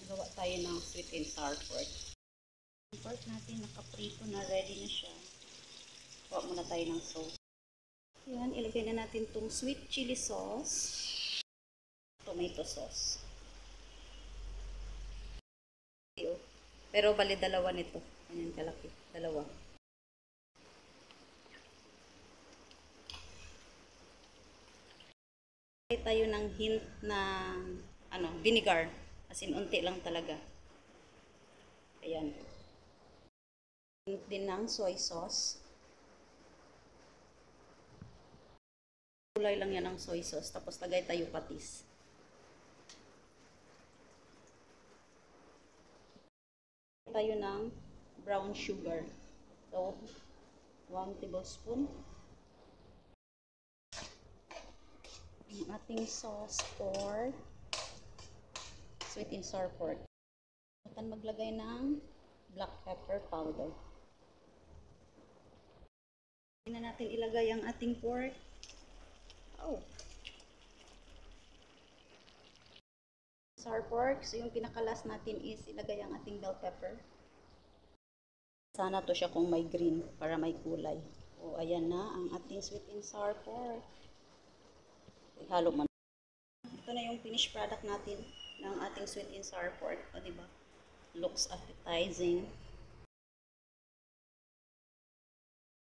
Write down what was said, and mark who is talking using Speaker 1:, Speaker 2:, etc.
Speaker 1: Gawa tayo ng sweet and sour pork. Yung pork natin nakaprito na, ready na siya. Gawa muna tayo ng sauce. Yan, ilagay na natin itong sweet chili sauce. Tomato sauce. Pero bali dalawa nito. Ganyan kalaki. Dalawa. Ilagay tayo ng hint ng vinegar. As in, unti lang talaga. Ayan. Hint din ng soy sauce. Kulay lang yan ng soy sauce. Tapos lagay tayo patis. Tayo ng brown sugar. So, 1 tablespoon. Ang ating sauce for sweet and sour pork. At maglagay ng black pepper powder. Hindi na natin ilagay ang ating pork. Oh. Sour pork. So, yung pinakalas natin is ilagay ang ating bell pepper. Sana to siya kung may green para may kulay. O, ayan na ang ating sweet and sour pork. Ihalo mo na. Ito na yung finished product natin ng ating sweet and sour pork. O, diba? Looks appetizing.